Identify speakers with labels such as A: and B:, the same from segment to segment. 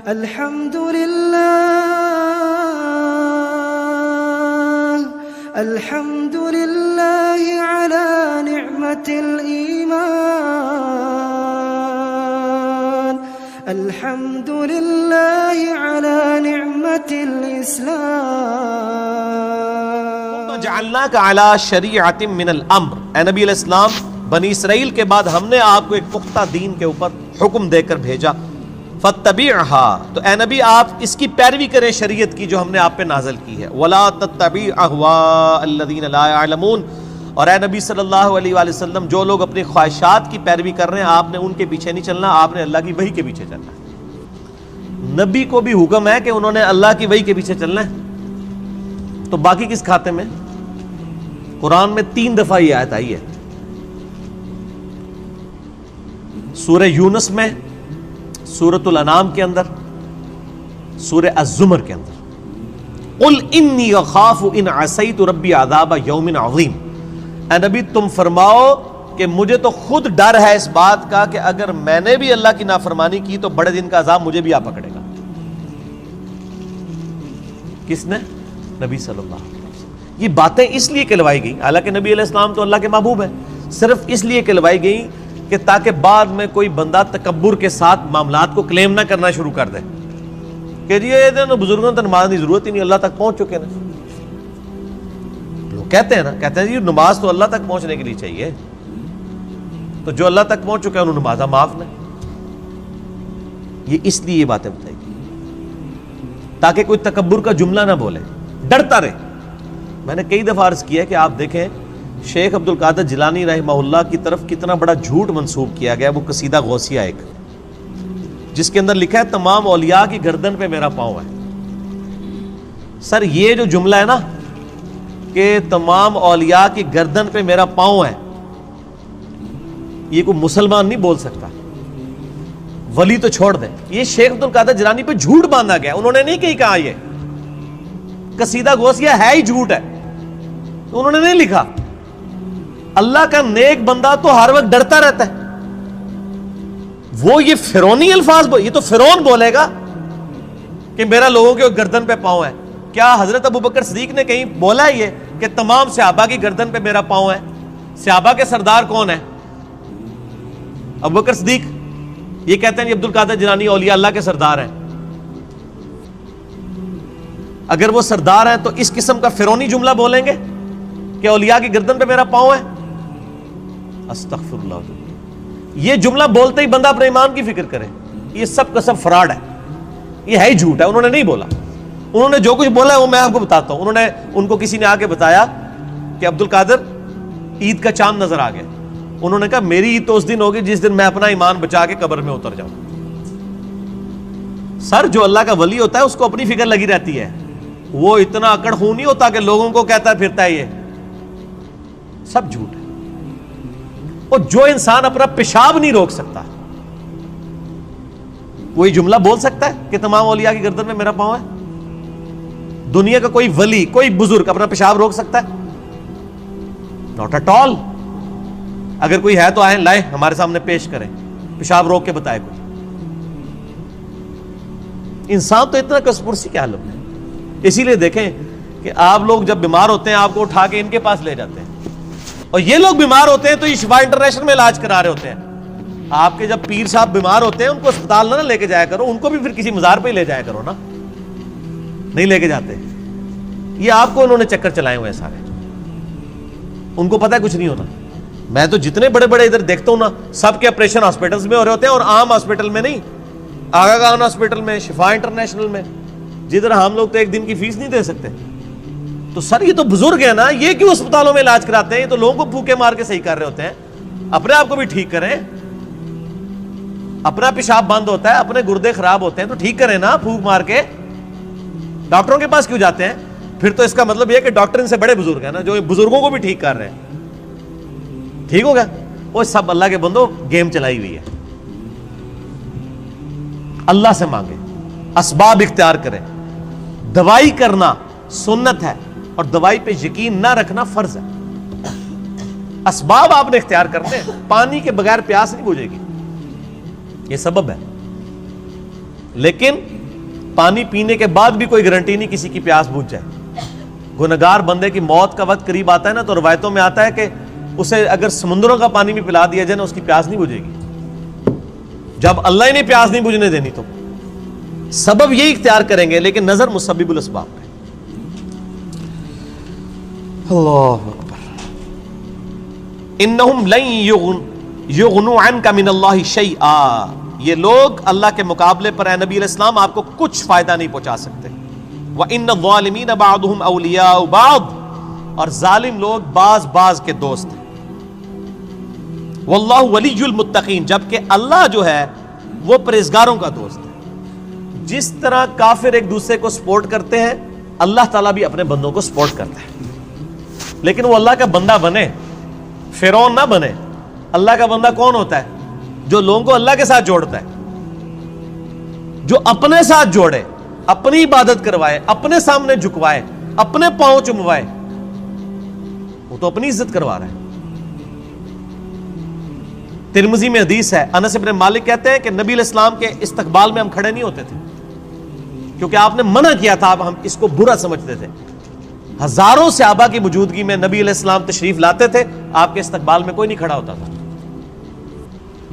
A: الحمد لله الحمد لله على نعمة الإيمان الحمد لله على نعمة الإسلام
B: جعلناک علی شریعۃ من الامر، اے نبی علیہ السلام بنی اسرائیل کے بعد ہم نے آپ کو ایک پختہ دین کے اوپر حکم دے کر بھیجا، فاتبعھا، تو اے نبی آپ اس کی پیروی کریں شریعت کی جو ہم نے آپ پہ نازل کی ہے، ولا تتبع اہواء الذین لا یعلمون، اور اے نبی صلی اللہ علیہ وآلہ وسلم جو لوگ اپنی خواہشات کی پیروی کر رہے ہیں آپ نے ان کے پیچھے نہیں چلنا، آپ نے اللہ کی وحی کے پیچھے چلنا ہے۔ نبی کو بھی حکم ہے کہ انہوں نے اللہ کی وحی کے پیچھے چلنا ہے، تو باقی کس کھاتے میں؟ قرآن میں 3 دفعہ یہ آیت آئی ہے، سورہ یونس میں، سورۃ الانعام کے اندر، سورہ الزمر کے اندر، قل انی اخاف ان عصیت ربی عذاب یوم عظیم، اے نبی تم فرماؤ کہ مجھے تو خود ڈر ہے اس بات کا کہ اگر میں نے بھی اللہ کی نافرمانی کی تو بڑے دن کا عذاب مجھے بھی آ پکڑے گا۔ کس نے؟ نبی صلی اللہ علیہ وسلم۔ یہ باتیں اس لیے کہلوائی گئی، حالانکہ نبی علیہ السلام تو اللہ کے محبوب ہیں، صرف اس لیے کہلوائی گئی کہ تاکہ بعد میں کوئی بندہ تکبر کے ساتھ معاملات کو کلیم نہ کرنا شروع کر دے کہ جی یہ بزرگوں تو نماز کی ضرورت ہی نہیں، اللہ تک پہنچ چکے نا۔ لوگ کہتے ہیں جی نماز تو اللہ تک پہنچنے کے لیے چاہیے، تو جو اللہ تک پہنچ چکے ہیں انہوں نمازہ معاف نہیں۔ یہ اس لیے یہ باتیں بتائی گئی تاکہ کوئی تکبر کا جملہ نہ بولے، ڈرتا رہے۔ میں نے کئی دفعہ عرض کیا کہ آپ دیکھیں شیخ عبد القادر جیلانی رحمہ اللہ کی طرف کتنا بڑا جھوٹ منسوب کیا گیا، وہ قصیدہ غوثیہ ایک جس کے اندر لکھا ہے تمام اولیاء کی گردن پہ میرا پاؤں ہے۔ سر یہ جو جملہ ہے نا کہ تمام اولیاء کی گردن پہ میرا پاؤں ہے، یہ کوئی مسلمان نہیں بول سکتا، ولی تو چھوڑ دیں، یہ شیخ عبد القادر جیلانی پہ جھوٹ باندھا گیا، انہوں نے نہیں کہا یہ قصیدہ غوثیہ ہے ہی جھوٹ ہے، انہوں نے نہیں لکھا۔ اللہ کا نیک بندہ تو ہر وقت ڈرتا رہتا ہے، وہ یہ فرعونی الفاظ یہ تو فرعون بولے گا کہ میرا لوگوں کے گردن پہ پاؤں ہے۔ کیا حضرت ابوبکر صدیق نے کہیں بولا ہے یہ کہ تمام صحابہ کی گردن پہ میرا پاؤں ہے؟ صحابہ کے سردار کون ہے؟ ابوبکر صدیق۔ یہ کہتے ہیں عبد القادر جیلانی اولیاء اللہ کے سردار ہیں، اگر وہ سردار ہیں تو اس قسم کا فرعونی جملہ بولیں گے کہ اولیاء کی گردن پہ میرا پاؤں ہے؟ استغفر اللہ۔ یہ جملہ بولتے ہی بندہ اپنے ایمان کی فکر کرے، یہ سب کا سب فراڈ ہے، یہ ہے ہی جھوٹ ہے، انہوں نے نہیں بولا۔ انہوں نے جو کچھ بولا ہے وہ میں آپ کو بتاتا ہوں۔ ان کو کسی نے آ کے بتایا کہ عبد القادر عید کا چاند نظر آ گیا، انہوں نے کہا میری عید تو اس دن ہوگی جس دن میں اپنا ایمان بچا کے قبر میں اتر جاؤں۔ سر جو اللہ کا ولی ہوتا ہے اس کو اپنی فکر لگی رہتی ہے، وہ اتنا اکڑ خون نہیں ہوتا کہ لوگوں کو کہتا پھرتا ہے، یہ سب جھوٹ ہے۔ اور جو انسان اپنا پیشاب نہیں روک سکتا وہی جملہ بول سکتا ہے کہ تمام اولیاء کی گردن میں میرا پاؤں ہے؟ دنیا کا کوئی ولی، کوئی بزرگ اپنا پیشاب روک سکتا ہے؟ Not at all. اگر کوئی ہے تو آئیں، لائیں ہمارے سامنے پیش کریں، پیشاب روک کے بتائے کوئی۔ انسان تو اتنا کسپرسی کے حالت میں، اسی لیے دیکھیں کہ آپ لوگ جب بیمار ہوتے ہیں آپ کو اٹھا کے ان کے پاس لے جاتے ہیں، اور یہ لوگ بیمار ہوتے ہیں تو یہ شفا انٹرنیشنل میں علاج کرا رہے ہوتے ہیں۔ آپ کے جب پیر صاحب بیمار ہوتے ہیں ان کو اسپتال نہ لے کے جایا کرو، ان کو بھی پھر کسی مزار پہ ہی لے جایا کرو نا، نہیں لے کے جاتے۔ یہ آپ کو انہوں نے چکر چلائے ہوئے ہیں سارے، ان کو پتہ ہے کچھ نہیں ہوتا۔ میں تو جتنے بڑے بڑے ادھر دیکھتا ہوں نا، سب کے آپریشن ہاسپٹلز میں ہو رہے ہوتے ہیں، اور عام ہاسپٹل میں نہیں، آغا خان ہاسپٹل میں، شفا انٹرنیشنل میں، جدھر ہم لوگ تو ایک دن کی فیس نہیں دے سکتے۔ تو سر یہ تو بزرگ ہیں نا، یہ کیوں اسپتالوں میں علاج کراتے ہیں؟ یہ تو لوگوں کو پھوکے مار کے صحیح کر رہے ہوتے ہیں، اپنے آپ کو بھی ٹھیک کریں۔ اپنا پیشاب بند ہوتا ہے، اپنے گردے خراب ہوتے ہیں تو ٹھیک کریں نا، پھوک مار کے۔ ڈاکٹروں کے پاس کیوں جاتے ہیں؟ پھر تو اس کا مطلب یہ کہ ڈاکٹر ان سے بڑے بزرگ ہیں نا، جو بزرگوں کو بھی ٹھیک کر رہے ہیں۔ ٹھیک ہو گیا؟ وہ سب اللہ کے بندوں گیم چلائی ہوئی ہے۔ اللہ سے مانگے، اسباب اختیار کریں۔ دوائی کرنا سنت ہے اور دوائی پہ یقین نہ رکھنا فرض ہے۔ اسباب آپ نے اختیار کرنے، پانی کے بغیر پیاس نہیں بجھے گی، یہ سبب ہے۔ لیکن پانی پینے کے بعد بھی کوئی گارنٹی نہیں کسی کی پیاس بجھ جائے. گنہگار بندے کی موت کا وقت قریب آتا ہے نا، تو روایتوں میں آتا ہے کہ اسے اگر سمندروں کا پانی بھی پلا دیا جائے نا، اس کی پیاس نہیں بجھے گی. جب اللہ ہی نے پیاس نہیں بجھنے دینی تو سبب یہی اختیار کریں گے، لیکن نظر مسبب الاسباب پہ. اللہ اکبر. انہم لن یغنوا عنک من اللہ شیئا، یہ لوگ اللہ کے مقابلے پر اے نبی علیہ السلام آپ کو کچھ فائدہ نہیں پہنچا سکتے. وَإِنَّ الظَّالِمِينَ بَعْضُهُمْ أَوْلِيَاءُ بَعْضٍ، اور ظالم لوگ بعض کے دوست ہیں. وَاللَّهُ وَلِيُّ الْمُتَّقِينَ، جبکہ اللہ جو ہے وہ پرہیزگاروں کا دوست ہے. جس طرح کافر ایک دوسرے کو سپورٹ کرتے ہیں، اللہ تعالیٰ بھی اپنے بندوں کو سپورٹ کرتا ہے. لیکن وہ اللہ کا بندہ بنے، فرعون نہ بنے. اللہ کا بندہ کون ہوتا ہے؟ جو لوگوں کو اللہ کے ساتھ جوڑتا ہے، جو اپنے ساتھ جوڑے، اپنی عبادت کروائے، اپنے سامنے جھکوائے، اپنے پاؤں چموائے. وہ تو اپنی عزت کروا رہا ہے. ترمذی میں حدیث ہے، انس بن مالک کہتے ہیں کہ نبی علیہ السلام کے استقبال میں ہم کھڑے نہیں ہوتے تھے، کیونکہ آپ نے منع کیا تھا. اب ہم اس کو برا سمجھتے تھے. ہزاروں صحابہ کی موجودگی میں نبی علیہ السلام تشریف لاتے تھے، آپ کے استقبال میں کوئی نہیں کھڑا ہوتا تھا.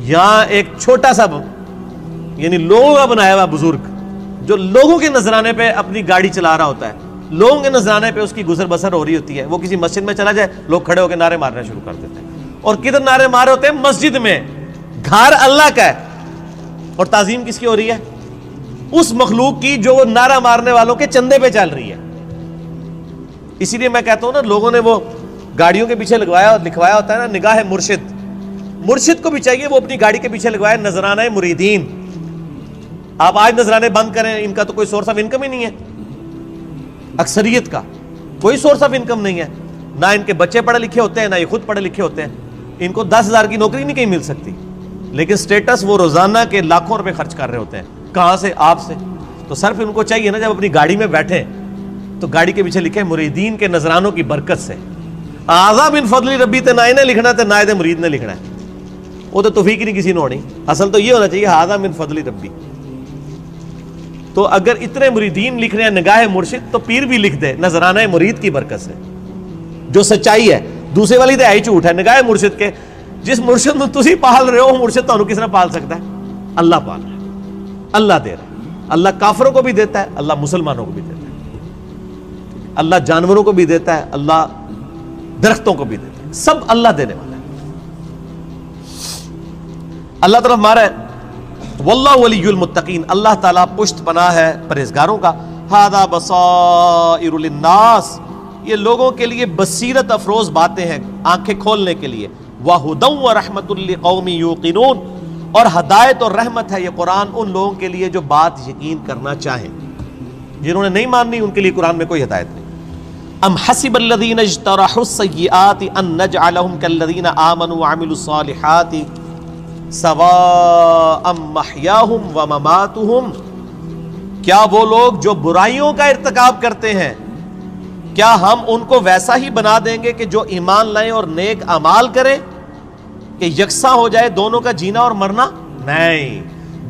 B: یہاں ایک چھوٹا سا یعنی لوگوں کا بنایا ہوا بزرگ جو لوگوں کے نذرانے پہ اپنی گاڑی چلا رہا ہوتا ہے، لوگوں کے نذرانے پہ اس کی گزر بسر ہو رہی ہوتی ہے، وہ کسی مسجد میں چلا جائے، لوگ کھڑے ہو کے نعرے مارنا شروع کر دیتے ہیں. اور کدھر نعرے مارے ہوتے ہیں؟ مسجد میں. گھر اللہ کا ہے اور تعظیم کس کی ہو رہی ہے؟ اس مخلوق کی جو وہ نعرہ مارنے والوں کے چندے پہ چل رہی ہے. اسی لیے میں کہتا ہوں نا، لوگوں نے وہ گاڑیوں کے پیچھے لکھوایا ہوتا ہے نا، نگاہ مرشد. مرشد کو بھی چاہیے وہ اپنی گاڑی کے پیچھے لگوائے نذرانہ مریدین. آپ آج نذرانے بند کریں، ان کا تو کوئی سورس آف انکم ہی نہیں ہے. اکثریت کا کوئی سورس آف انکم نہیں ہے. نہ ان کے بچے پڑھے لکھے ہوتے ہیں، نہ یہ خود پڑھے لکھے ہوتے ہیں. ان کو 10,000 کی نوکری نہیں کہیں مل سکتی، لیکن سٹیٹس وہ روزانہ کے لاکھوں روپے خرچ کر رہے ہوتے ہیں. کہاں سے؟ آپ سے. تو صرف ان کو چاہیے نا، جب اپنی گاڑی میں بیٹھیں تو گاڑی کے پیچھے لکھے مریدین کے نذرانوں کی برکت سے. اعظم من فضل ربی تے نہ نے لکھنا تے نہ مرید نے لکھنا ہے. وہ تو توفیق نہیں کسی نے ہونی. اصل تو یہ ہونا چاہیے اعظم من فضل ربی. تو اگر اتنے مریدین لکھ رہے ہیں نگاہ مرشد، تو پیر بھی لکھ دے نذرانہ مرید کی برکت سے، جو سچائی ہے. دوسرے والی تو ہے ہی جھوٹ ہے. نگاہ مرشد کے جس مرشد میں تسی پال رہے ہو، مرشد تو کس نے پال سکتا ہے؟ اللہ پال رہا ہے، اللہ دے رہا ہے. اللہ کافروں کو بھی دیتا ہے، اللہ مسلمانوں کو بھی دیتا ہے. اللہ جانوروں کو بھی دیتا ہے، اللہ درختوں کو بھی دیتا ہے. سب اللہ دینے والا ہے. اللہ طرف مارا ہے واللہ ولی المتقین، اللہ تعالیٰ پشت پناہ ہے پرہیزگاروں کا. ھذا بصائر للناس، یہ لوگوں کے لیے بصیرت افروز باتیں ہیں، آنکھیں کھولنے کے لیے. وہدی ورحمۃ لقوم یوقنون، اور ہدایت اور رحمت ہے یہ قرآن ان لوگوں کے لیے جو بات یقین کرنا چاہیں. جنہوں نے نہیں ماننی ان کے لیے قرآن میں کوئی ہدایت نہیں. ام حسب الذین اجترحوا السیئات ان نجعلهم کالذین آمنوا وعملوا الصالحات سواء محیاہم ومماتہم، کیا وہ لوگ جو برائیوں کا ارتکاب کرتے ہیں، کیا ہم ان کو ویسا ہی بنا دیں گے کہ جو ایمان لائیں اور نیک اعمال کریں، کہ یکساں ہو جائے دونوں کا جینا اور مرنا؟ نہیں.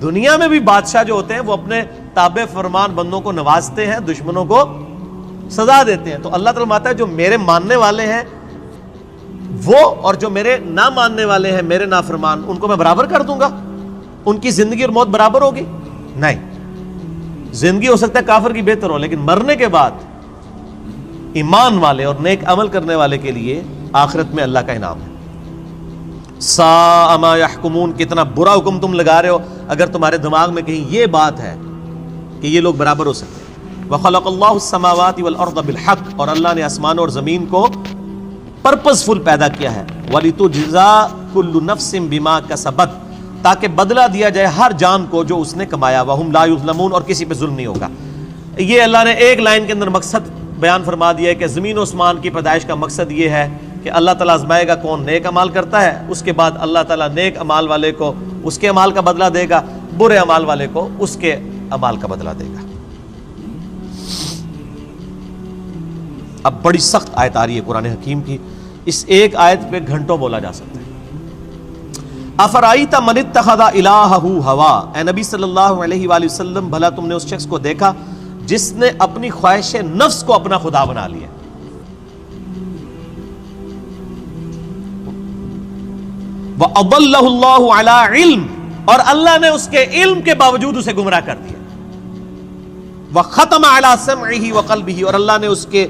B: دنیا میں بھی بادشاہ جو ہوتے ہیں وہ اپنے تابع فرمان بندوں کو نوازتے ہیں، دشمنوں کو سزا دیتے ہیں. تو اللہ تعالیٰ فرماتا ہے جو میرے ماننے والے ہیں وہ اور جو میرے نہ ماننے والے ہیں، میرے نافرمان، ان کو میں برابر کر دوں گا؟ ان کی زندگی اور موت برابر ہوگی؟ نہیں. زندگی ہو سکتا ہے کافر کی بہتر ہو، لیکن مرنے کے بعد ایمان والے اور نیک عمل کرنے والے کے لیے آخرت میں اللہ کا انعام ہے. ساء ما یحکمون، کتنا برا حکم تم لگا رہے ہو اگر تمہارے دماغ میں کہیں یہ بات ہے کہ یہ لوگ برابر ہو سکتے ہیں. وخلق اللہ السماوات والارض بالحق، اور اللہ نے آسمان اور زمین کو پرپز فل پیدا کیا ہے. وَلِتُجْزَى كُلُّ نَفْسٍ بِمَا كَسَبَتْ، تاکہ بدلہ دیا جائے ہر جان کو جو اس نے کمایا. وَهُمْ لَا يُظْلَمُونَ، اور کسی پہ ظلم نہیں ہوگا. یہ اللہ نے ایک لائن کے اندر مقصد بیان فرما دیا ہے کہ زمین و آسمان کی پیدائش کا مقصد یہ ہے کہ اللہ تعالیٰ آزمائے گا کون نیک عمال کرتا ہے، اس کے بعد اللہ تعالیٰ نیک عمال والے کو اس کے عمال کا بدلہ دے گا، برے عمال والے کو اس کے عمال کا بدلہ دے گا. اب بڑی سخت آیت آ رہی ہے قرآن حکیم کی، اس ایک آیت پہ گھنٹوں بولا جا سکتا ہے. افرائیت من اتخذ الہہ ہوا، اے نبی صلی اللہ علیہ وآلہ وسلم بھلا تم نے اس شخص کو دیکھا جس نے اپنی خواہش نفس کو اپنا خدا بنا لیا. وَأَضَلَّهُ اللَّهُ عَلَىٰ عِلْمٍ، اور اللہ نے اس کے علم کے باوجود اسے گمراہ کر دیا. وَخَتَمَ عَلَىٰ سَمْعِهِ وَقَلْبِهِ، اور اللہ نے اس کے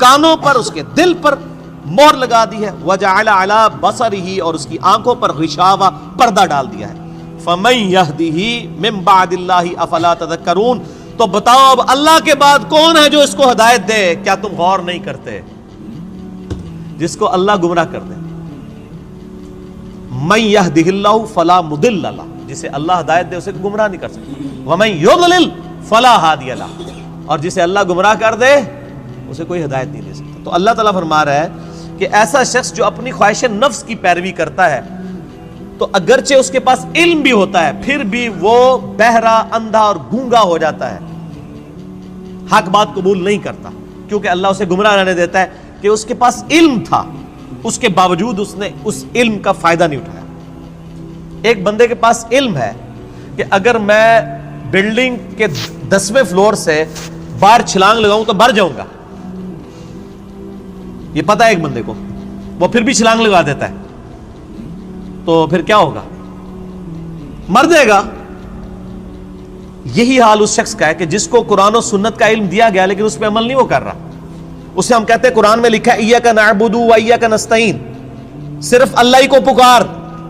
B: کانوں پر، اس کے دل پر مہر لگا دی ہے. وَجَعَلَ عَلَىٰ بَصَرِهِ، اور اس کی آنکھوں پر غشاوہ، پردہ ڈال دیا ہے. فَمَن يَهْدِهِ مِن بَعْدِ اللَّهِ أَفَلَا تَذَكَّرُونَ، تو بتاؤ اب اللہ کے بعد کون ہے جو اس کو ہدایت دے، کیا تم غور نہیں کرتے؟ جس کو اللہ گمراہ کر دے. من يهده الله فلا مضل له، جسے اللہ ہدایت دے اسے گمراہ نہیں کر سکتا. ومن يضلل فلا هادي له، اور جسے اللہ گمراہ کر دے اسے کوئی ہدایت نہیں دے سکتا. تو اللہ تعالیٰ فرما رہا ہے کہ ایسا شخص جو اپنی خواہش نفس کی پیروی کرتا ہے تو اگرچہ اس کے پاس علم بھی ہوتا ہے پھر بھی وہ بہرا، اندھا اور گونگا ہو جاتا ہے، حق بات قبول نہیں کرتا، کیونکہ اللہ اسے گمراہ رہنے دیتا ہے کہ اس کے پاس علم تھا، اس کے باوجود اس نے اس علم کا فائدہ نہیں اٹھایا. ایک بندے کے پاس علم ہے کہ اگر میں بلڈنگ کے 10ویں فلور سے باہر چھلانگ لگاؤں تو مر جاؤں گا، یہ پتہ ہے ایک بندے کو، وہ پھر بھی چھلانگ لگا دیتا ہے، تو پھر کیا ہوگا؟ مر جائے گا. یہی حال اس شخص کا ہے کہ جس کو قرآن و سنت کا علم دیا گیا لیکن اس پہ عمل نہیں وہ کر رہا. اسے ہم کہتے ہیں قرآن میں لکھا ہے ایاک نعبد و ایاک نستعین، صرف اللہ ہی کو پکار.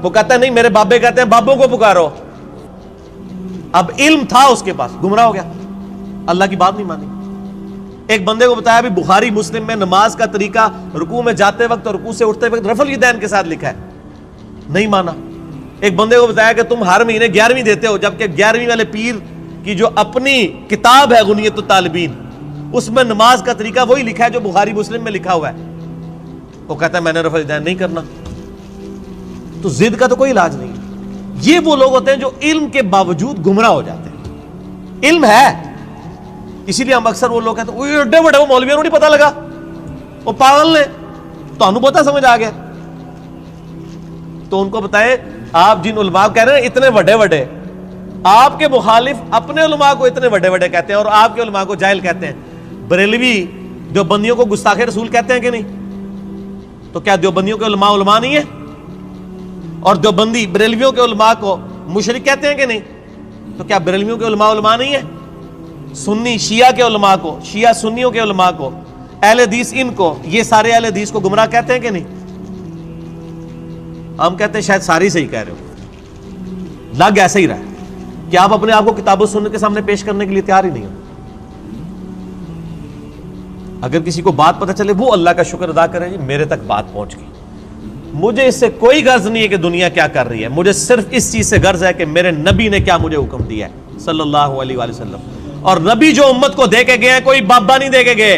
B: وہ کہتا ہے نہیں، میرے بابے کہتے ہیں بابوں کو پکارو. اب علم تھا اس کے پاس، گمراہ ہو گیا، اللہ کی بات نہیں مانی. ایک بندے کو بتایا بھی بخاری مسلم میں نماز کا طریقہ رکوع میں جاتے وقت اور رکوع سے اٹھتے وقت رفع الیدین کے ساتھ لکھا ہے، نہیں مانا. ایک بندے کو بتایا کہ تم ہر مہینے 11ویں دیتے ہو، جبکہ 11ویں والے پیر کی جو اپنی کتاب ہے غنیت الطالبین اس میں نماز کا طریقہ وہی لکھا ہے جو بخاری مسلم میں لکھا ہوا ہے. وہ کہتا ہے میں نے رفع الیدین نہیں کرنا. تو ضد کا تو کوئی علاج نہیں. یہ وہ لوگ ہوتے ہیں جو علم کے باوجود گمراہ ہو جاتے ہیں. علم ہے، اسی لیے ہم اکثر وہ لوگ کہتے ہیں وہ ایڈے بڑے، وہ مولویوں کو نہیں پتہ لگا، وہ پاگل نے، تو انہوں پتہ سمجھ آ گیا. تو ان کو بتائیں آپ جن علماء کہہ رہے ہیں اتنے بڑے بڑے، آپ کے مخالف اپنے علماء کو اتنے بڑے بڑے کہتے ہیں اور آپ کے علماء کو جاہل کہتے ہیں. بریلوی دیوبندیوں کو گستاخ رسول کہتے ہیں کہ نہیں؟ تو کیا دیوبندیوں کے علماء علماء نہیں ہیں؟ اور دیوبندی بریلویوں کے علماء کو مشرک کہتے ہیں کہ نہیں؟ تو کیا بریلویوں کے علماء علماء نہیں ہیں؟ سنی شیعہ کے علماء کو، شیعہ سنیوں کے علماء کو، اہل حدیث ان کو، یہ سارے اہل حدیث کو گمراہ کہتے ہیں کہ نہیں؟ ہم کہتے ہیں شاید ساری صحیح کہہ رہے ہو. لگ ایسا ہی رہا ہے کہ آپ اپنے آپ کو کتاب و سنت کے سامنے پیش کرنے کے لیے تیار ہی نہیں ہو. اگر کسی کو بات پتہ چلے وہ اللہ کا شکر ادا کرے، جی میرے تک بات پہنچ گئی، مجھے اس سے کوئی غرض نہیں ہے کہ دنیا کیا کر رہی ہے، مجھے صرف اس چیز سے غرض ہے کہ میرے نبی نے کیا مجھے حکم دیا ہے صلی اللہ علیہ وآلہ وسلم. اور نبی جو امت کو دے کے گئے ہیں کوئی بابا نہیں دے کے گئے.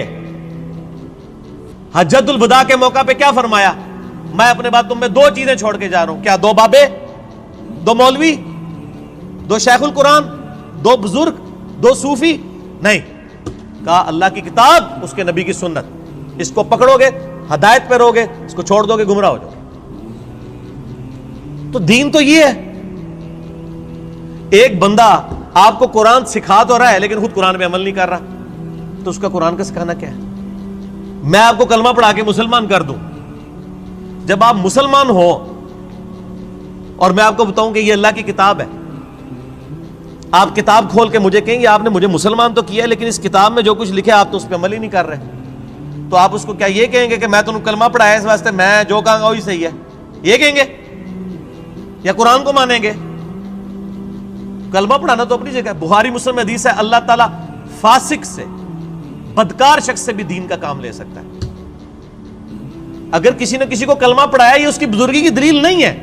B: حجۃ الوداع کے موقع پہ کیا فرمایا؟ میں اپنے بعد تم میں 2 چیزیں چھوڑ کے جا رہا ہوں. کیا 2 بابے، 2 مولوی، 2 شیخ القرآن، 2 بزرگ، 2 صوفی؟ نہیں، کہا اللہ کی کتاب، اس کے نبی کی سنت. اس کو پکڑو گے ہدایت پہ رہو گے، اس کو چھوڑ دو گے گمراہ ہو جاؤ. تو دین تو یہ ہے. ایک بندہ آپ کو قرآن سکھا تو رہا ہے لیکن خود قرآن پہ عمل نہیں کر رہا، تو اس کا قرآن کا سکھانا کیا ہے؟ میں آپ کو کلمہ پڑھا کے مسلمان کر دوں، جب آپ مسلمان ہو اور میں آپ کو بتاؤں کہ یہ اللہ کی کتاب ہے، آپ کتاب کھول کے مجھے کہیں گے آپ نے مجھے مسلمان تو کیا ہے لیکن اس کتاب میں جو کچھ لکھا ہے آپ تو اس پہ عمل ہی نہیں کر رہے، تو آپ اس کو کیا یہ کہیں گے کہ میں تمہیں کلمہ پڑھایا اس واسطے میں جو کہوں گا وہی صحیح ہے، یہ کہیں گے یا قرآن کو مانیں گے؟ کلمہ پڑھانا تو اپنی جگہ ہے. بخاری مسلم میں حدیث ہے اللہ تعالیٰ فاسق سے، بدکار شخص سے بھی دین کا کام لے سکتا ہے. اگر کسی نے کسی کو کلمہ پڑھایا یہ اس کی بزرگی کی دلیل نہیں ہے.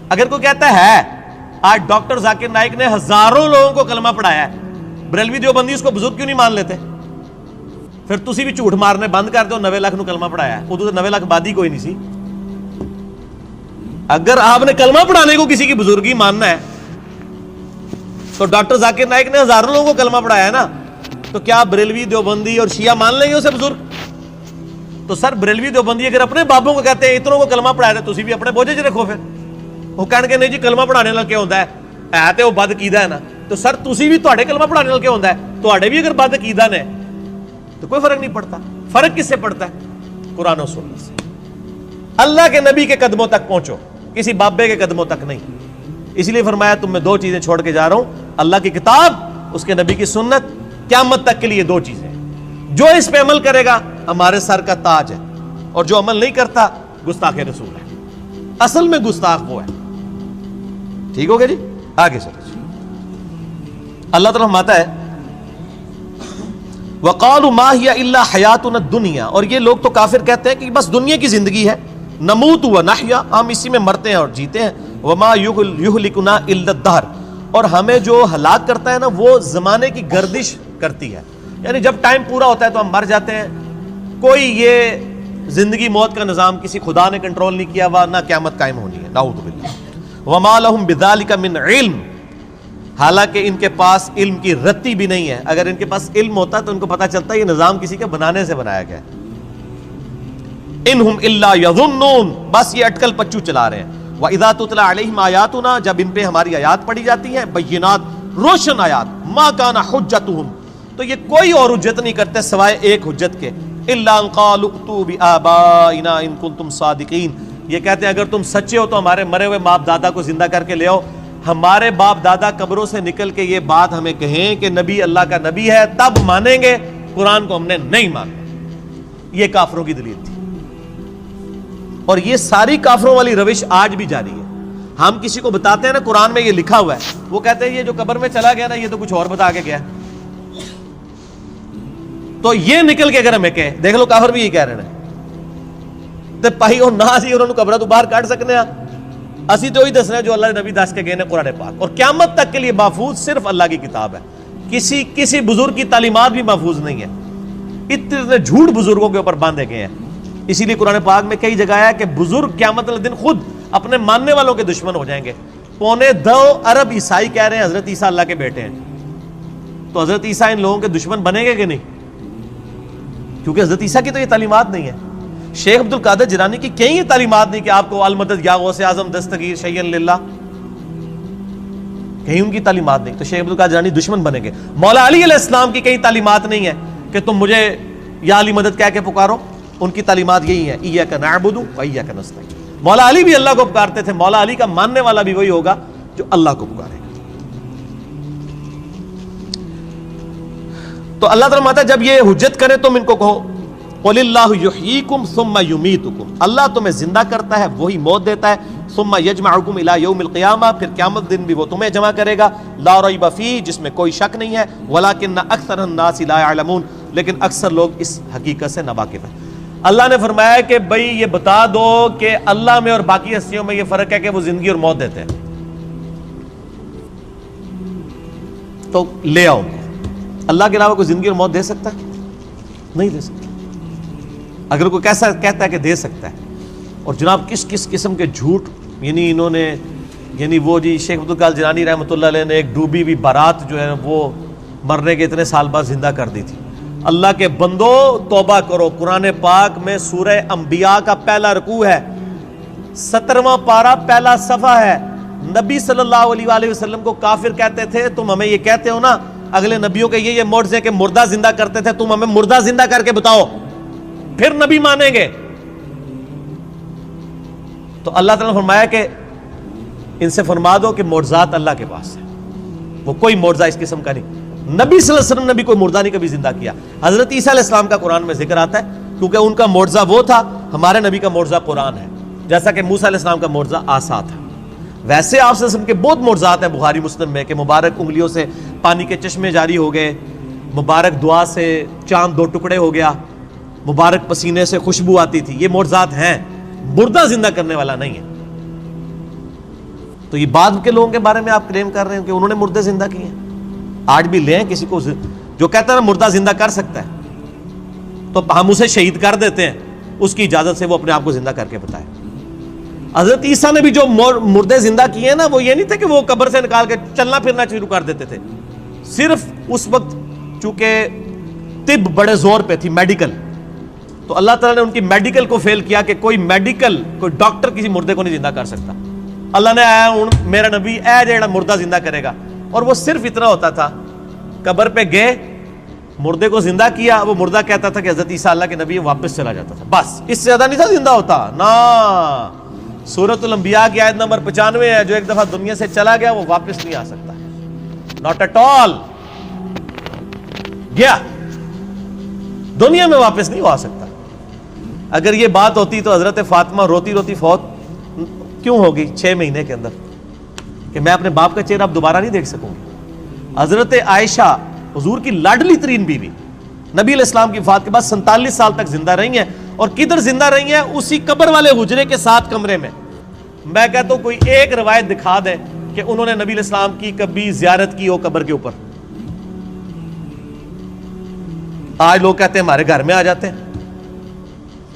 B: اگر کوئی کہتا ہے آج ڈاکٹر ذاکر نائک نے ہزاروں لوگوں کو کلمہ پڑھایا ہے، بریلوی دیوبندی اس کو بزرگ کیوں نہیں مان لیتے؟ پھر تسی بھی جھوٹ مارنے بند کر دو. 90 لاکھ نو کلمہ پڑھایا ہے، ادو تو 90 لاکھ آبادی کوئی نہیں سی. اگر آپ نے کلمہ پڑھانے کو کسی کی بزرگی ماننا ہے تو ڈاکٹر ذاکر نائک نے ہزاروں لوگوں کو کلمہ پڑھایا ہے نا، تو کیا بریلوی دیوبندی اور شیعہ مان لیں گے اسے بزرگ؟ تو سر بریلوی دیوبندی اگر اپنے بابوں کو کہتے ہیں اتنوں کو کلمہ پڑھایا ہے تو تسی بھی اپنے بوجھے چ رکھو. پھر وہ کہنے نہیں جی کلمہ پڑھانے نال کیا ہوتا ہے تے وہ بد عقیدہ ہے نا. تو سر تسی بھی تواڈے کلمہ پڑھانے نال کیا ہوتا ہے؟ تواڈے بھی اگر بد عقیدہ نے تو کوئی فرق نہیں پڑتا. فرق کس سے پڑتا ہے؟ قرآن و سنت سے. اللہ کے نبی کے قدموں تک پہنچو, کسی بابے کے قدموں تک نہیں. اس لیے فرمایا تم میں 2 چیزیں چھوڑ کے جا رہا ہوں, اللہ کی کتاب, اس کے نبی کی سنت. قیامت تک کے لیے 2 چیزیں, جو اس پہ عمل کرے گا ہمارے سر کا تاج ہے, اور جو عمل نہیں کرتا گستاخ رسول ہے. اصل میں گستاخ وہ ہے. ٹھیک ہو گیا جی, آگے چلو. اللہ تعالیٰ فرماتا ہے وَقَالُوا مَا هِيَ إِلَّا حَيَاتُنَا الدُّنْيَا, اور یہ لوگ تو کافر کہتے ہیں کہ بس دنیا کی زندگی ہے. نَمُوتُ وَنَحْيَا, ہم اسی میں مرتے ہیں اور جیتے ہیں. وَمَا يُهْلِكُنَا إِلَّا الدَّهْرُ, اور ہمیں جو ہلاک کرتا ہے نا وہ زمانے کی گردش کرتی ہے. یعنی جب ٹائم پورا ہوتا ہے تو ہم مر جاتے ہیں. کوئی یہ زندگی موت کا نظام کسی خدا نے کنٹرول نہیں کیا ہوا, نہ قیامت قائم ہونی ہے. نعوذ باللہ. وَمَا لَهُم بِذَلِكَ مِنْ عِلْمٍ, حالانکہ ان کے پاس علم کی رتی بھی نہیں ہے. اگر ان کے پاس علم ہوتا تو ان کو پتا چلتا ہے یہ نظام کسی کے بنانے سے بنایا گیا ہے. انہم الا یظنون, بس یہ اٹکل پچو چلا رہے ہیں. وَإِذَا تُتْلَى عَلَيْهِمْ آیَاتُنَا, جب ان پہ ہماری آیات پڑھی جاتی ہیں, بینات, روشن آیات, مَا كَانَ حُجَّتُهُمْ, تو یہ کوئی اور حجت نہیں کرتے سوائے ایک حجت کے, إِلَّا أَن قَالُوا ائْتُوا بِآبَائِنَا إِن كُنتُمْ صَادِقِينَ, یہ کہتے ہیں اگر تم سچے ہو تو ہمارے مرے ہوئے باپ دادا کو زندہ کر کے لے آؤ. ہمارے باپ دادا قبروں سے نکل کے یہ بات ہمیں کہیں کہ نبی اللہ کا نبی ہے, تب مانیں گے. قرآن کو ہم نے نہیں مانا. یہ کافروں کی دلیل تھی, اور یہ ساری کافروں والی روش آج بھی جاری ہے. ہم کسی کو بتاتے ہیں نا قرآن میں یہ لکھا ہوا ہے, وہ کہتے ہیں یہ جو قبر میں چلا گیا نا یہ تو کچھ اور بتا کے گیا. تو یہ نکل کے اگر ہمیں کہے, دیکھ لو کافر بھی یہ کہہ رہے ہیں تو پائی اور نہ سی انہوں نے قبرہ تو باہر کاٹ سکنے ہیں. اسی تو ہی دسنا جو اللہ نبی دس کے گئے نے قرآن پاک, اور قیامت تک کے لیے محفوظ صرف اللہ کی کتاب ہے. کسی بزرگ کی تعلیمات بھی محفوظ نہیں ہے. اتنے جھوٹ بزرگوں کے اوپر باندھے گئے ہیں. اسی لیے قرآن پاک میں کئی جگہ ہے کہ بزرگ قیامت والے دن خود اپنے ماننے والوں کے دشمن ہو جائیں گے. 2.25 ارب عیسائی کہہ رہے ہیں حضرت عیسیٰ اللہ کے بیٹے ہیں, تو حضرت عیسیٰ ان لوگوں کے دشمن بنیں گے کہ نہیں؟ کیونکہ حضرت عیسیٰ کی تو یہ تعلیمات نہیں ہے. شیخ عبد القادر جیلانی کی کہیں یہ تعلیمات نہیں کہ آپ کو المدد یا غوث اعظم دستگیر شیئا للہ, کہیں ان کی تعلیمات نہیں. تو شیخ عبد القادر جیلانی دشمن بنیں گے. مولا علی علیہ السلام کی کہیں تعلیمات نہیں ہے کہ تم مجھے یا علی مدد کہہ کے پکارو. ان کی تعلیمات یہی ہیں, ایاک نعبد و ایاک نستعین. مولا علی بھی اللہ کو پکارتے تھے. مولا علی کا ماننے والا بھی وہی ہوگا جو اللہ کو پکارے گا. تو اللہ تعالیٰ فرماتا ہے جب یہ حجت کرے تم ان کو کہو قل اللہ یحییکم ثم یمیتکم, اللہ تمہیں زندہ کرتا ہے وہی موت دیتا ہے. ثم یجمعکم الی یوم القیامہ, پھر قیامت دن بھی وہ تمہیں جمع کرے گا. لا ریب فیہ, جس میں کوئی شک نہیں ہے. ولکن اکثر الناس لا یعلمون, لیکن اکثر لوگ اس حقیقت سے ناواقف ہیں. اللہ نے فرمایا کہ بھئی یہ بتا دو کہ اللہ میں اور باقی ہستیوں میں یہ فرق ہے کہ وہ زندگی اور موت دیتے ہیں, تو لے آؤ. اللہ کے علاوہ کوئی زندگی اور موت دے سکتا ہے؟ نہیں دے سکتا. اگر کوئی کیسا کہتا ہے کہ دے سکتا ہے, اور جناب کس کس قسم کے جھوٹ, یعنی انہوں نے, یعنی وہ جی شیخ عبد القادر جیلانی رحمۃ اللہ علیہ نے ایک ڈوبی ہوئی بارات جو ہے وہ مرنے کے اتنے سال بعد زندہ کر دی تھی. اللہ کے بندو توبہ کرو. قرآن پاک میں سورہ انبیاء کا پہلا رکوع ہے, 17واں پارہ پہلا صفحہ ہے. نبی صلی اللہ علیہ وآلہ وسلم کو کافر کہتے تھے, تم ہمیں یہ کہتے ہو نا اگلے نبیوں کے یہ معجزے کہ مردہ زندہ کرتے تھے, تم ہمیں مردہ زندہ کر کے بتاؤ پھر نبی مانیں گے. تو اللہ تعالیٰ نے فرمایا کہ ان سے فرما دو کہ معجزات اللہ کے پاس ہے, وہ کوئی معجزہ اس قسم کا نہیں. نبی صلی اللہ علیہ وسلم نے بھی کوئی مردہ نہیں کبھی زندہ کیا. حضرت عیسیٰ علیہ السلام کا قرآن میں ذکر آتا ہے کیونکہ ان کا معجزہ وہ تھا, ہمارے نبی کا معجزہ قرآن ہے, جیسا کہ موسیٰ علیہ السلام کا معجزہ عصا تھا. ویسے آپ صلی اللہ علیہ وسلم کے بہت معجزات ہیں بخاری مسلم میں, کہ مبارک انگلیوں سے پانی کے چشمے جاری ہو گئے, مبارک دعا سے چاند 2 ٹکڑے ہو گیا, مبارک پسینے سے خوشبو آتی تھی. یہ معجزات ہیں, مردہ زندہ کرنے والا نہیں ہے. تو یہ بعد کے لوگوں کے بارے میں آپ کلیم کر رہے ہیں کہ انہوں نے مردے زندہ کیے ہیں. آج بھی لیں کسی کو جو کہتا ہے نا مردہ زندہ کر سکتا ہے, تو ہم اسے شہید کر دیتے ہیں, اس کی اجازت سے وہ اپنے آپ کو زندہ کر کے بتائے. حضرت عیسیٰ نے بھی جو مردے زندہ کیے ہیں نا, وہ یہ نہیں تھے کہ وہ قبر سے نکال کے چلنا پھرنا شروع کر دیتے تھے. صرف اس وقت چونکہ طب بڑے زور پہ تھی, میڈیکل, تو اللہ تعالیٰ نے ان کی میڈیکل کو فیل کیا کہ کوئی ڈاکٹر کسی مردے کو نہیں زندہ کر سکتا. اللہ نے آیا ہوں میرا نبی اے جڑا مردہ زندہ کرے گا. اور وہ صرف اتنا ہوتا تھا, قبر پہ گئے, مردے کو زندہ کیا, وہ مردہ کہتا تھا کہ حضرت عیسیٰ اللہ کے نبی, واپس چلا جاتا تھا, بس اس سے زیادہ نہیں تھا زندہ ہوتا نا. سورۃ الانبیاء کی آیت نمبر 95 ہے, جو ایک دفعہ دنیا سے چلا گیا وہ واپس نہیں آ سکتا, ناٹ ایٹ آل. گیا دنیا میں واپس نہیں ہو آ سکتا. اگر یہ بات ہوتی تو حضرت فاطمہ روتی روتی فوت کیوں ہوگی 6 مہینے کے اندر, کہ میں اپنے باپ کا چہرہ اب دوبارہ نہیں دیکھ سکوں گی. حضرت عائشہ حضور کی لاڈلی ترین بیوی, نبی علیہ السلام کی وفات کے بعد 47 سال تک زندہ رہی ہیں, اور کدھر زندہ رہی ہیں؟ اسی قبر والے حجرے کے ساتھ کمرے میں. میں کہتا ہوں کوئی ایک روایت دکھا دے کہ انہوں نے نبی علیہ السلام کی کبھی زیارت کی ہو قبر کے اوپر. آج لوگ کہتے ہیں ہمارے گھر میں آ جاتے ہیں,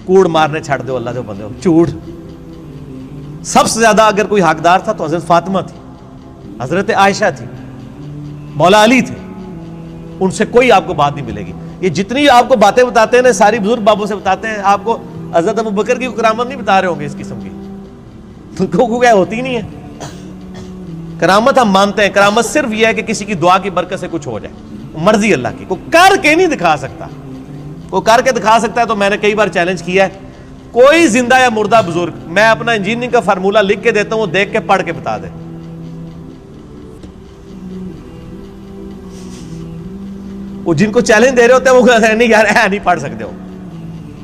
B: کوڑ مارنے چھڑ دو اللہ جو بندے ہو, چوڑ. سب سے زیادہ اگر کوئی حقدار تھا تو حضرت فاطمہ تھی, حضرت عائشہ تھی, مولا علی تھے, ان سے کوئی آپ کو بات نہیں ملے گی. یہ جتنی آپ کو باتیں بتاتے ہیں نا, ساری بزرگ بابوں سے بتاتے ہیں, آپ کو حضرت ابوبکر کی کرامت نہیں بتا رہے ہوں گے اس قسم کی, کیا ہوتی نہیں ہے کرامت. ہم مانتے ہیں کرامت صرف یہ ہے کہ کسی کی دعا کی برکت سے کچھ ہو جائے, مرضی اللہ کی. کوئی کر کے نہیں دکھا سکتا, کوئی کر کے دکھا سکتا ہے تو میں نے کئی بار چیلنج کیا ہے, کوئی زندہ یا مردہ بزرگ, میں اپنا انجینئرنگ کا فارمولہ لکھ کے دیتا ہوں, وہ دیکھ کے پڑھ کے بتا دے. وہ جن کو چیلنج دے رہے ہوتے ہیں وہ کہتے ہیں نہیں یار نہیں پڑھ سکتے ہو.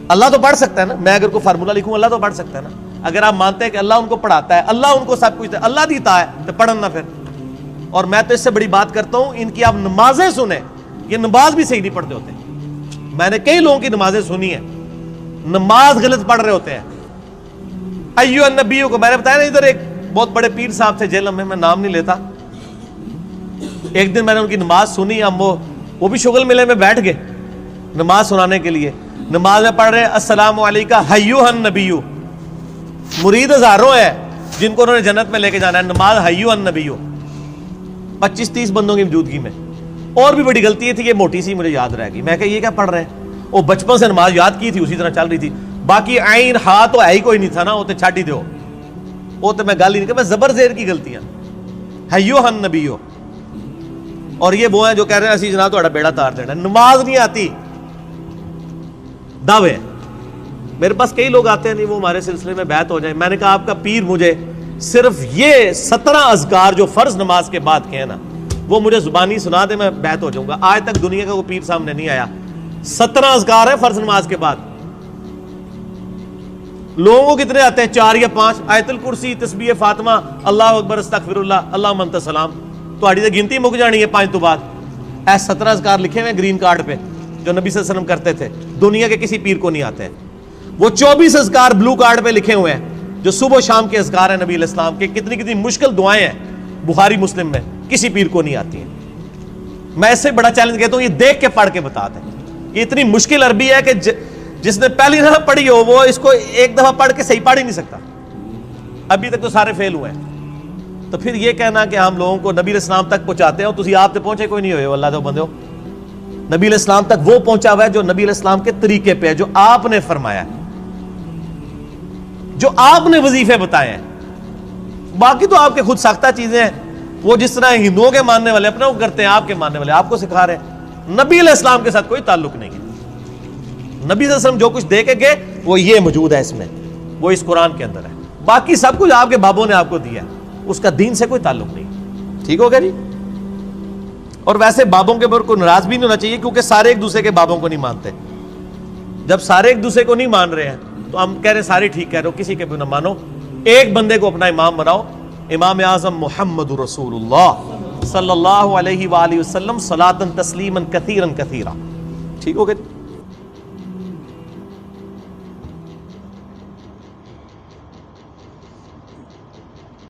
B: اللہ تو پڑھ سکتا ہے نا, میں اگر کوئی فارمولہ لکھوں اللہ تو پڑھ سکتا ہے نا. اگر آپ مانتے ہیں کہ اللہ ان کو پڑھاتا ہے, اللہ ان کو سب کچھ اللہ دیتا ہے, تو پڑھن نہ پھر. اور میں تو اس سے بڑی بات کرتا ہوں, ان کی آپ نمازیں سنیں, یہ نماز بھی صحیح نہیں پڑھتے ہوتے. میں نے کئی لوگوں کی نمازیں سنی ہیں, نماز غلط پڑھ رہے ہوتے ہیں. ایو النبیوں کو میں نے بتایا نا, ادھر ایک بہت بڑے پیر صاحب تھے جیل میں نام نہیں لیتا. ایک دن میں نے ان کی نماز سنی, ہم وہ بھی شغل ملے میں بیٹھ گئے نماز سنانے کے لیے. نماز میں پڑھ رہے ہیں السلام علیکہ ایھا النبی, مرید ہزاروں ہے جن کو انہوں نے جنت میں لے کے جانا ہے. نماز ایھا النبی 25-30 بندوں کی موجودگی میں. اور بھی بڑی غلطی تھی, یہ موٹی سی مجھے یاد رہ گئی. میں کہ یہ کیا پڑھ رہے ہیں, وہ بچپن سے نماز یاد کی تھی اسی طرح چل رہی تھی. باقی عین ہا تو ہے ہی کوئی نہیں تھا نا, وہ تو چھاٹ ہی دو, وہ تو میں گل ہی نہیں کہ میں زبر زیر کی غلطیاں. ایھا النبی, اور یہ وہ ہیں جو کہہ رہے ہیں اسی جناب تہاڈا بیڑا تار دینا. نماز نہیں آتی, دعوے. میرے پاس کئی لوگ آتے ہیں نہیں وہ ہمارے سلسلے میں بیعت ہو جائیں. میں نے کہا آپ کا پیر مجھے صرف یہ 17 اذکار جو فرض نماز کے بعد کے ہیں نا, وہ مجھے زبانی سنا دے, میں بیعت ہو جاؤں گا. آج تک دنیا کا کوئی پیر سامنے نہیں آیا. 17 اذکار ہیں فرض نماز کے بعد. لوگوں کو کتنے آتے ہیں, 4 یا 5. آیت الکرسی, تسبیح فاطمہ, اللہ اکبر, استغفر اللہ, اللہم انت السلام. تہاڈی تے گنتی مک جانی ہے 5 تو بعد. اے 17 اذکار لکھے ہوئے گرین کارڈ پہ جو نبی صلی اللہ علیہ وسلم کرتے تھے, دنیا کے کسی پیر کو نہیں آتے ہیں. وہ 24 اذکار بلو کارڈ پہ لکھے ہوئے ہیں جو صبح و شام کے اذکار ہیں نبی علیہ السلام کے. کتنی مشکل دعائیں ہیں بخاری مسلم میں, کسی پیر کو نہیں آتی ہیں. میں اس سے بڑا چیلنج کہتا ہوں, یہ دیکھ کے پڑھ کے بتا دیں. یہ اتنی مشکل عربی ہے کہ جس نے پہلی دفعہ پڑھی ہو وہ اس کو ایک دفعہ پڑھ کے صحیح پڑھ ہی نہیں سکتا. ابھی تک تو سارے فیل ہوئے ہیں. تو پھر یہ کہنا کہ ہم لوگوں کو نبی علیہ السلام تک پہنچاتے ہیں, تسی آپ تک پہنچے کوئی نہیں ہوئے اللہ دے بندے ہو. نبی علیہ السلام تک وہ پہنچا ہوا ہے جو نبی علیہ السلام کے طریقے پہ ہے, جو آپ نے فرمایا ہے, جو آپ نے وظیفے بتائے ہیں. باقی تو آپ کے خود ساختہ چیزیں ہیں, وہ جس طرح ہندوؤں کے ماننے والے اپنا وہ کرتے ہیں, آپ کے ماننے والے آپ کو سکھا رہے ہیں. نبی علیہ السلام کے ساتھ کوئی تعلق نہیں ہے. نبی صلی اللہ علیہ وسلم جو کچھ دے کے گئے وہ یہ موجود ہے اس میں, وہ اس قرآن کے اندر ہے. باقی سب کچھ آپ کے بابوں نے آپ کو دیا ہے, اس کا دین سے کوئی تعلق نہیں. ٹھیک ہو گیا جی. اور ویسے بابوں کے اوپر کوئی ناراض بھی نہیں ہونا چاہیے, کیونکہ سارے ایک دوسرے کے بابوں کو نہیں مانتے. جب سارے ایک دوسرے کو نہیں مان رہے ہیں تو ہم کہہ رہے ہیں سارے ٹھیک کہہ رہے ہو, کسی کے بھی نہ مانو, ایک بندے کو اپنا امام بناؤ. امام اعظم محمد رسول اللہ صلی اللہ علیہ وآلہ وسلم صلاۃ تسلیما کثیرا کثیرا. ٹھیک ہو گیا.